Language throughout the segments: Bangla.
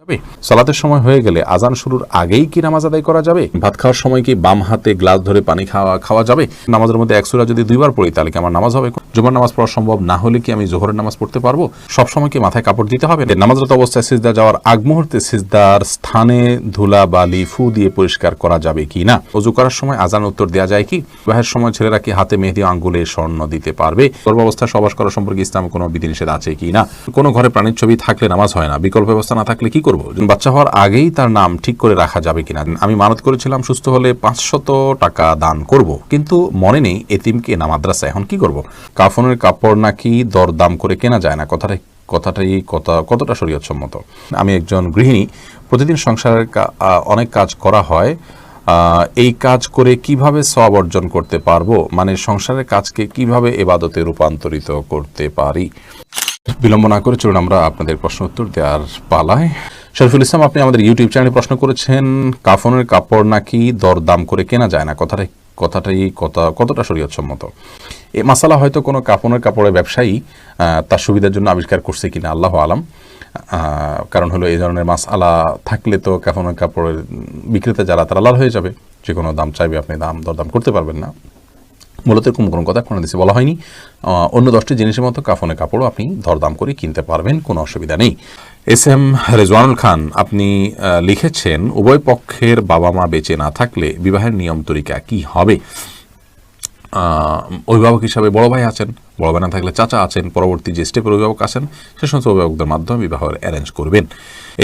যাবে? সালাতের সময় হয়ে গেলে আজান শুরুর আগেই কি নামাজ আদায় করা যাবে? ভাত খাওয়ার সময় কি বাম হাতে গ্লাস ধরে পানি খাওয়া যাবে? নামাজের মধ্যে এক সূরা যদি দুইবার পড়ি তাহলে কি আমার নামাজ হবে? জুমার নামাজ পড়া সম্ভব না হলে কি আমি জোহরের নামাজ পড়তে পারবো? সব সময় কি মাথায় কাপড় দিতে হবে? নামাজরত অবস্থায় সিজদা যাওয়ার আগ মুহূর্তে সিজদার স্থানে ধুলা বালি ফু দিয়ে পরিষ্কার করা যাবে কি না? ওযু করার সময় আজান উত্তর দেওয়া যায় কি? বিবাহের সময় ছেলেরা কি হাতে মেহেদি আঙ্গুলে স্বর্ণ দিতে পারবে? গর্ভাবস্থায় সহবাস করা সম্পর্কে ইসলামে কোনো বিধিনিষেধ আছে কি না? কোনো ঘরে প্রাণীর ছবি থাকলে নামাজ হয় না, বিকল্প ব্যবস্থা না থাকলে কি করব? বাচ্চা হওয়ার আগেই তার নাম ঠিক করে রাখা যাবে কিনা? আমি মানত করেছিলাম সুস্থ হলে 500 টাকা দান করব, কিন্তু মনে নেই এতিমকে না মাদ্রাসা, এখন কি করব? কাফনের কাপড় নাকি দরদাম করে কেনা যায় না, কতটা শরীয়তসম্মত? আমি একজন গৃহিণী, প্রতিদিন সংসারের অনেক কাজ করা হয়, এই কাজ করে কিভাবে সওয়াব অর্জন করতে পারবো? মানে সংসারের কাজকে কিভাবে ইবাদতে রূপান্তরিত করতে পারি? বিলম্ব না করে চলুন আমরা আপনাদের প্রশ্ন উত্তর দেওয়ার পালায়। শরীফুল ইসলাম, আপনি আমাদের ইউটিউব চ্যানেলে প্রশ্ন করেছেন কাফনের কাপড় নাকি দরদাম করে কেনা যায় না, কতটা শরীয়তসম্মত? এই মাসালা হয়তো কোনো কাপড়ের ব্যবসায়ী তার সুবিধার জন্য আবিষ্কার করছে কিনা, আল্লাহ আলাম। কারণ হলো এই ধরনের মাসআলা থাকলে তো কাফনের কাপড়ের বিক্রেতা যারা তারা লাল হয়ে যাবে, যে কোনো দাম চাইবে, আপনি দরদাম করতে পারবেন না। মূলত এরকম কোনো কথা কোনো দেশে বলা হয়নি। অন্য 10টি জিনিসের মতো কাফনের কাপড়ও আপনি দরদাম করে কিনতে পারবেন, কোনো অসুবিধা নেই। এস এম রেজওয়ানুল খান, আপনি লিখেছেন উভয় পক্ষের বাবা মা বেঁচে না থাকলে বিবাহের নিয়ম তরিকা কি হবে? অভিভাবক হিসাবে বড় ভাই আছেন, বড় ভাই না থাকলে চাচা আছেন, পরবর্তী যে স্টেপের অভিভাবক আছেন সে সমস্ত অভিভাবকদের মাধ্যমে বিবাহের অ্যারেঞ্জ করবেন।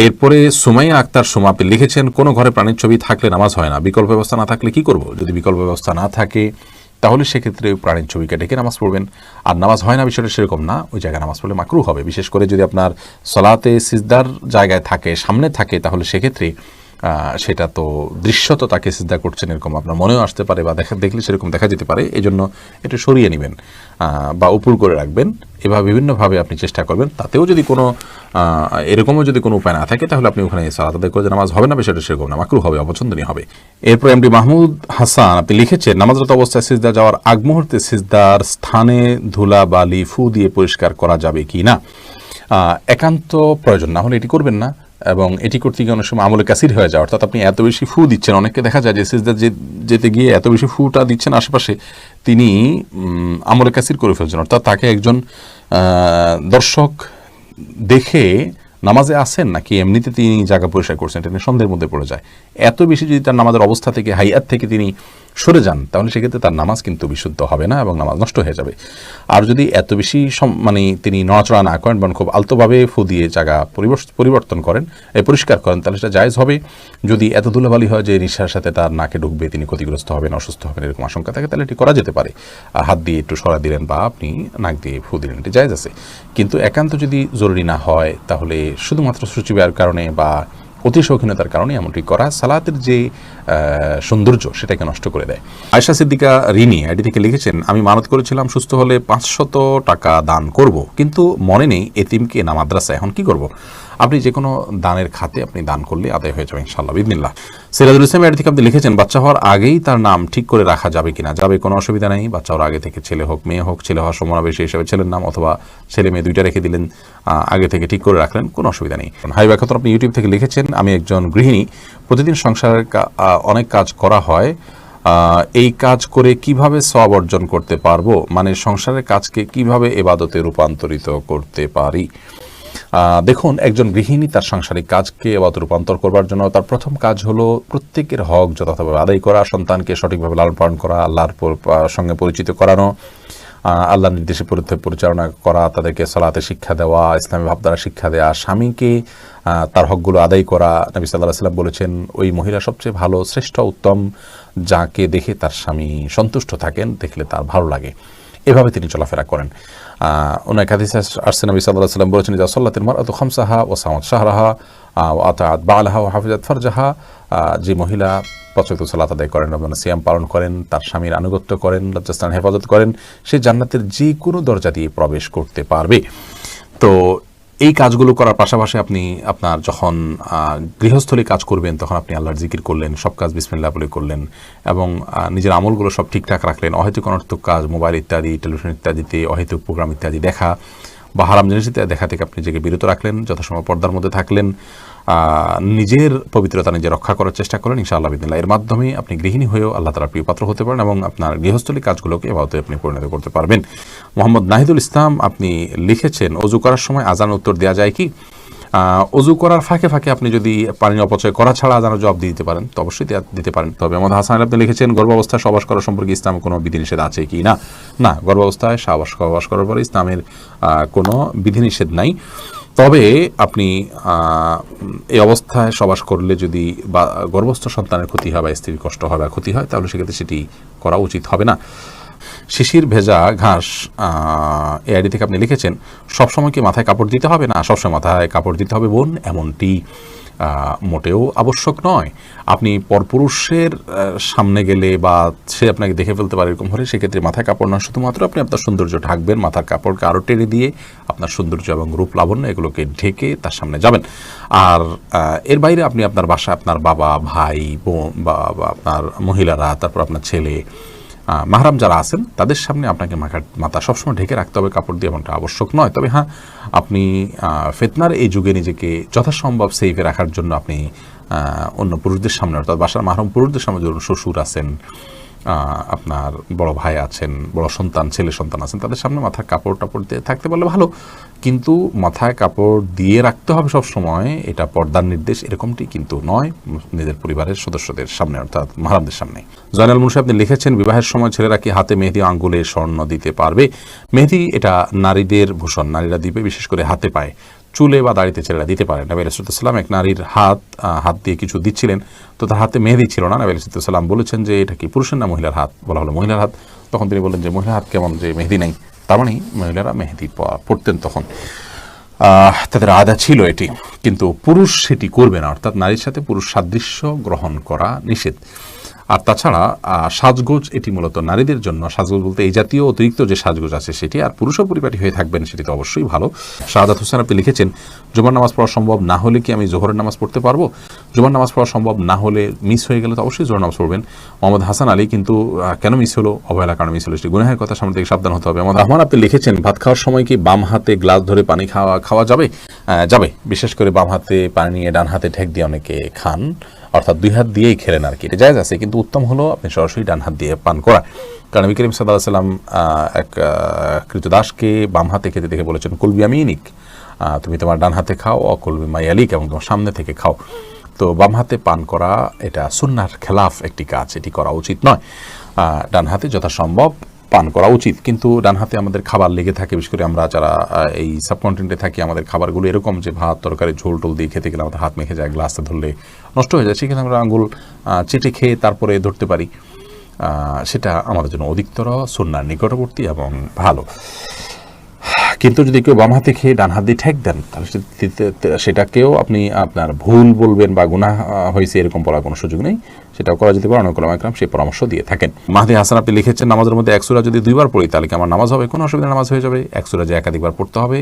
এরপরে সুমাইয়া আক্তার সুমা, আপনি লিখেছেন কোনো ঘরে প্রাণীর ছবি থাকলে নামাজ হয় না, বিকল্প ব্যবস্থা না থাকলে কি করব? যদি বিকল্প ব্যবস্থা না থাকে তাহলে সেক্ষেত্রে প্রাণীর ছবিকে ডেকে নামাজ পড়বেন। আর নামাজ হয় না বিষয়টা সেরকম না, ওই জায়গায় নামাজ পড়লে মাকরুহ হবে। বিশেষ করে যদি আপনার সলাতে সিজদার জায়গায় থাকে, সামনে থাকে, তাহলে সেক্ষেত্রে সেটা তো দৃশ্যত তাকে সিজদা করছেন এরকম আপনার মনেও আসতে পারে, বা দেখলে সেরকম দেখা যেতে পারে। এই জন্য একটু সরিয়ে নেবেন বা উপর করে রাখবেন। এভাবে বিভিন্নভাবে আপনি চেষ্টা করবেন। তাতেও যদি কোনো এরকমও যদি কোনো উপায় না থাকে তাহলে আপনি ওখানে সালাত আদায় করে নামাজ হবে না, বিষয়টা সেরকম না, মাকরুহ হবে, অপছন্দনীয় হবে। এরপর এমডি মাহমুদ হাসান, আপনি লিখেছেন নামাজরত অবস্থায় সিজদা যাওয়ার আগ মুহূর্তে সিজদার স্থানে ধুলা বালি ফু দিয়ে পরিষ্কার করা যাবে কি না? একান্ত প্রয়োজন না হলে এটি করবেন না, এবং এটি করতে গিয়ে অনেক সময় আমলে কাসির হয়ে যায়। অর্থাৎ আপনি এত বেশি ফু দিচ্ছেন, অনেককে দেখা যায় যে সিজদা যেতে গিয়ে এত বেশি ফুটা দিচ্ছেন আশেপাশে, তিনি আমলে কাসির করে ফেলছেন। অর্থাৎ তাকে একজন দর্শক দেখে নামাজে আসেন নাকি এমনিতে তিনি জায়গা পরিষ্কার করছেন, এটা নিয়ে সন্দেহের মধ্যে পড়ে যায়। এত বেশি যদি তার নামাজের অবস্থা থেকে, হাইয়াত থেকে তিনি সরে যান, তাহলে সেক্ষেত্রে তার নামাজ কিন্তু বিশুদ্ধ হবে না এবং নামাজ নষ্ট হয়ে যাবে। আর যদি এত বেশি তিনি নড়াচড়া না করেন, বরং খুব আলতোভাবে ফু দিয়ে জায়গা পরিবর্তন করেন, পরিষ্কার করেন, তাহলে সেটা জায়েজ হবে। যদি এত ধুলাবালি হয় যে নিঃশ্বাসের সাথে তার নাকে ঢুকবে, তিনি ক্ষতিগ্রস্ত হবেন, অসুস্থ হবেন, এরকম আশঙ্কা থাকে, তাহলে এটি করা যেতে পারে। হাত দিয়ে একটু সরা দিলেন বা আপনি নাক দিয়ে ফু দিলেন, এটি জায়েজ আছে। কিন্তু একান্ত যদি জরুরি না হয়, তাহলে শুধুমাত্র সূচিবায়ের কারণে বা অতি শৌখিনতার কারণে এমনটি করা সালাতের যে সৌন্দর্য সেটাকে নষ্ট করে দেয়। আয়েশা সিদ্দিকা রিনি আইডি থেকে লিখেছেন, আমি মানত করেছিলাম সুস্থ হলে 500 টাকা দান করব, কিন্তু মনে নেই এতিমকে না মাদ্রাসা, এখন কি করব? আপনি যে কোনো দানের খাতে আপনি দান করলে আদায় হয়ে যাবে ইনশাআল্লাহ বিদিনিল্লাহ। সিরাজুল ইসলাম আইডি থেকে আপনি লিখেছেন বাচ্চা হওয়ার আগেই তার নাম ঠিক করে রাখা যাবে কিনা? যাবে, কোনো অসুবিধা নেই। বাচ্চা হওয়ার আগে থেকে ছেলে হোক মেয়ে হোক, ছেলে হওয়ার সমাবেশী হিসেবে ছেলের নাম, অথবা ছেলে মেয়ে দুইটা রেখে দিলেন, আগে থেকে ঠিক করে রাখলেন, কোনো অসুবিধা নেই। হাইবা খাতুন, আপনি ইউটিউব থেকে লিখেছেন, আমি একজন গৃহিণী, প্রতিদিন সংসারের অনেক কাজ করা হয়, এই কাজ করে কিভাবে সওয়াব অর্জন করতে পারবো? মানে সংসারের কাজকে কিভাবে ইবাদতে রূপান্তরিত করতে পারি? দেখুন, একজন গৃহিণী তার সাংসারিক কাজকে ইবাদতে রূপান্তর করবার জন্য তার প্রথম কাজ হলো প্রত্যেকের হক যথাযথভাবে আদায় করা, সন্তানকে সঠিকভাবে লালন পালন করা, আল্লাহর সঙ্গে পরিচিত করানো, আল্লাহর নির্দেশে পরিচালনা করা, তাদেরকে সালাতে শিক্ষা দেওয়া, ইসলামী ভাবধারা শিক্ষা দেওয়া, স্বামীকে তার হকগুলো আদায় করা। নবী সাল্লাল্লাহু আলাইহি ওয়াসাল্লাম বলেছেন, ওই মহিলা সবচেয়ে ভালো, শ্রেষ্ঠ, উত্তম, যাকে দেখে তার স্বামী সন্তুষ্ট থাকেন, দেখলে তার ভালো লাগে। এভাবে তিনি চলাফেরা করেন। অনেক হাদিসে আসছে, নবী সাল্লাল্লাহু আলাইহি ওয়াসাল্লাম বলেছেন, ইযা সাল্লাতিল মারআতু খামসাহা ওয়া সামাত শাহরাহা ওয়া আতাআত বা'লাহা ওয়া হাফিজাত ফারজাহা, যে মহিলা 5 ওয়াক্ত সালাত আদায় করেন এবং সিয়াম পালন করেন, তার স্বামীর আনুগত্য করেন, লজ্জাস্থান হেফাজত করেন, সে জান্নাতের যে কোনো দরজা দিয়ে প্রবেশ করতে পারবে। তো এই কাজগুলো করার পাশাপাশি আপনি আপনার যখন গৃহস্থলী কাজ করবেন, তখন আপনি আল্লাহর জিকির করলেন, সব কাজ বিসমিল্লাহ বলে করলেন, এবং নিজের আমলগুলো সব ঠিকঠাক রাখলেন। অহেতুক অনর্থক কাজ, মোবাইল ইত্যাদি, টেলিভিশন ইত্যাদিতে অহেতুক প্রোগ্রাম ইত্যাদি দেখা বা হারাম জিনিস দেখা থেকে আপনি নিজেকে বিরত রাখলেন, যথাসময় পর্দার মধ্যে থাকলেন, নিজের পবিত্রতা নিজে রক্ষা করার চেষ্টা করেন, ইনশাআল্লাহ বিদিনিল্লাহ এর মাধ্যমে আপনি গৃহিণী হয়েও আল্লাহ তাআলার প্রিয় পাত্র হতে পারেন এবং আপনার গৃহস্থলী কাজগুলোকে এভাবে আপনি পরিণত করতে পারবেন। মোহাম্মদ নাহিদুল ইসলাম আপনি লিখেছেন, অজু করার সময় আজান উত্তর দেওয়া যায় কি? অজু করার ফাঁকে ফাঁকে আপনি যদি পানির অপচয় করা ছাড়া আজানের জবাব দিতে পারেন তো অবশ্যই দিতে পারেন। তবে মোহাম্মদ হাসান আপনি লিখেছেন, গর্ভাবস্থায় সহবাস করা সম্পর্কে ইসলামে কোনো বিধিনিষেধ আছে কি না? না, গর্ভাবস্থায় সহবাস করার পরে ইসলামের কোনো বিধিনিষেধ নাই। তবে আপনি এই অবস্থায় সহবাস করলে যদি বা গর্ভস্থ সন্তানের ক্ষতি হয় বা স্ত্রীর কষ্ট হয় বা ক্ষতি হয়, তাহলে সেক্ষেত্রে সেটি করা উচিত হবে না। শিশির ভেজা ঘাস এই আইডি থেকে আপনি লিখেছেন, সবসময় কি মাথায় কাপড় দিতে হবে? না, সবসময় মাথায় কাপড় দিতে হবে বোন, এমনটি মোটেও আবশ্যক নয়। আপনি পরপুরুষের সামনে গেলে বা সে আপনাকে দেখে ফেলতে পারে এরকম হলে সেক্ষেত্রে মাথায় কাপড় নয়, শুধুমাত্র আপনি আপনার সৌন্দর্য ঢাকবেন, মাথার কাপড়কে আরও টেনে দিয়ে আপনার সৌন্দর্য এবং রূপ লাবণ্য এগুলোকে ঢেকে তার সামনে যাবেন। আর এর বাইরে আপনি আপনার বাসায় আপনার বাবা, ভাই, বোন বা আপনার মহিলারা, তারপর আপনার ছেলে, মাহরাম যারা আছেন তাদের সামনে আপনাকে মাথা সবসময় ঢেকে রাখতে হবে কাপড় দিয়ে, এমনটা আবশ্যক নয়। তবে হ্যাঁ, আপনি ফিতনার এই যুগে নিজেকে যথাসম্ভব সেফে রাখার জন্য আপনি অন্য পুরুষদের সামনে, অর্থাৎ বাসার মাহরম পুরুষদের সামনে, ধরুন শ্বশুর আছেন, আপনার বড় ভাই আছেন, বড় সন্তান, ছেলে সন্তান আছেন, তাদের সামনে মাথার কাপড় টাপড় দিয়ে থাকতে পারলে ভালো, কিন্তু মাথায় কাপড় দিয়ে রাখতে হবে সব সময়, এটা পর্দার নির্দেশ এরকমটি কিন্তু নয় নিজের পরিবারের সদস্যদের সামনে, অর্থাৎ মাহরামদের সামনে। জয়নাল মুন্সি আপনি লিখেছেন, বিবাহের সময় ছেলেরা কি হাতে মেহেদি, আঙ্গুলে স্বর্ণ দিতে পারবে? মেহেদি এটা নারীদের ভূষণ, নারীরা দিবে, বিশেষ করে হাতে পায়ে, চুলে বা দাড়িতে ছেলেরা দিতে পারে। নবী আলাইহিস সালাম এক নারীর হাত দিয়ে কিছু দিচ্ছিলেন, তো তার হাতে মেহেদি ছিল না। নবী আলাইহিস সালাম বলেছেন যে এটা কি পুরুষের না মহিলার হাত? বলা হলো মহিলার হাত। তখন তিনি বললেন যে মহিলার হাত কেমন, যে মেহেদি নেই? তার মানে মহিলারা মেহেদি পড়তেন তখন, তাদের আদা ছিল এটি, কিন্তু পুরুষ সেটি করবে না, অর্থাৎ নারীর সাথে পুরুষ সাদৃশ্য গ্রহণ করা নিষেধ। আর তাছাড়া সাজগোজ এটি মূলত নারীদের জন্য, সাজগোজ বলতে এই জাতীয় অতিরিক্ত যে সাজগোজ আছে সেটি, আর পুরুষও পরিপাটি হয়ে থাকবেন সেটি তো অবশ্যই ভালো। শাহাদাত হোসেন আপনি লিখেছেন, জুমার নামাজ পড়া সম্ভব না হলে কি আমি জোহরের নামাজ পড়তে পারবো? জুমার নামাজ পড়া সম্ভব না হলে, মিস হয়ে গেলে তো অবশ্যই জোহর নামাজ পড়বেন। মোহাম্মদ হাসান আলী কিন্তু কেন মিস হলো? অবহেলার কারণে মিস হলো, সেটি গুনাহের কথা, সামনে থেকে সাবধান হতে হবে। মোহাম্মদ রহমান আপনি লিখেছেন, ভাত খাওয়ার সময় কি বাম হাতে গ্লাস ধরে পানি খাওয়া যাবে? যাবে, বিশেষ করে বাম হাতে পানি নিয়ে ডান হাতে ঠেক দিয়ে অনেকে খান, অর্থাৎ দুই হাত দিয়েই খেলেন আর কি, এটা জায়েজ আছে, কিন্তু উত্তম হলো আপনি সরাসরি ডান হাত দিয়ে পান করা। কারণ নবী করিম সাল্লাল্লাহু আলাইহি ওয়াসাল্লাম এক কৃতদাসকে বাম হাতে খেতে দেখে বলেছেন, কুল বিয়ামিনিক, তুমি তোমার ডান হাতে খাও, অকুল বিমায়ালিক, এবং তোমার সামনে থেকে খাও। তো বাম হাতে পান করা এটা সুন্নাহর খেলাফ একটি কাজ, এটি করা উচিত নয়। ডান হাতে যথাসম্ভব পান করা উচিত, কিন্তু ডান হাতে আমাদের খাবার লেগে থাকে, বিশেষ করে আমরা যারা এই সাবকন্টিনেন্টে থাকি, আমাদের খাবারগুলো এরকম যে ভাত তরকারি ঝোল টোল দিয়ে খেতে গেলে আমাদের হাত মেখে যায়, গ্লাসে ধরলে নষ্ট হয়ে যায়, সেখানে আমরা আঙুল চেটে খেয়ে তারপরে ধরতে পারি, সেটা আমাদের জন্য অধিকতর সুন্নাহর নিকটবর্তী এবং ভালো। কিন্তু যদি কেউ বাম হাতে খেয়ে ডান হাত দিয়ে ঠেক দেন, তাহলে সেটাকেও আপনি আপনার ভুল বলবেন বা গুনাহ হয়েছে এরকম বলার কোনো সুযোগ নেই, সেটাও করা যেতে পারে। অনেক ওলামা ইকরাম সেই পরামর্শ দিয়ে থাকেন। মাহদি হাসান আপনি লিখেছেন, নামাজের মধ্যে এক সূরা যদি দুইবার পড়ি তাহলে কি আমার নামাজ হবে? কোনো অসুবিধা, নামাজ হয়ে যাবে। এক সূরা যে একাধিকবার পড়তে হবে,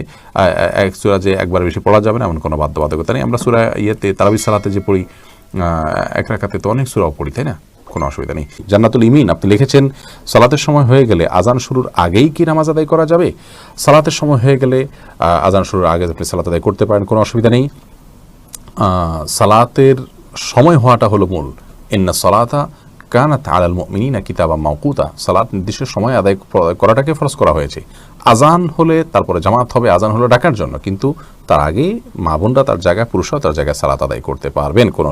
এক সূরা যে একবার বেশি পড়া যাবে না, এমন কোনো বাধ্যবাধকতা নেই। আমরা সূরা তারাবির সালাতে যে পড়ি, এক রাকাতে তো অনেক সূরাও পড়ি, তাই না? কোনো অসুবিধা নেই। জান্নাতুল ইমিন আপনি লিখেছেন, সালাতের সময় হয়ে গেলে আজান শুরুর আগেই কি নামাজ আদায় করা যাবে? সালাতের সময় হয়ে গেলে আজান শুরুর আগে আপনি সালাত আদায় করতে পারেন, কোনো অসুবিধা নেই। সালাতের সময় হওয়াটা হলো মূল। ইন্না সালাতা কানাত আলাল মুমিনিনা কিতাবাম মাওকুতা, সালাত নির্দিষ্ট সময় আদায় করাটাকে ফরজ করা হয়েছে। আজান হলে তারপরে জামাত হবে, আজান হলো ডাকার জন্য, কিন্তু তার আগে মা বোনরা তার জায়গায়, পুরুষরাও তার জায়গায় সালাত আদায় করতে পারবেন, কোনো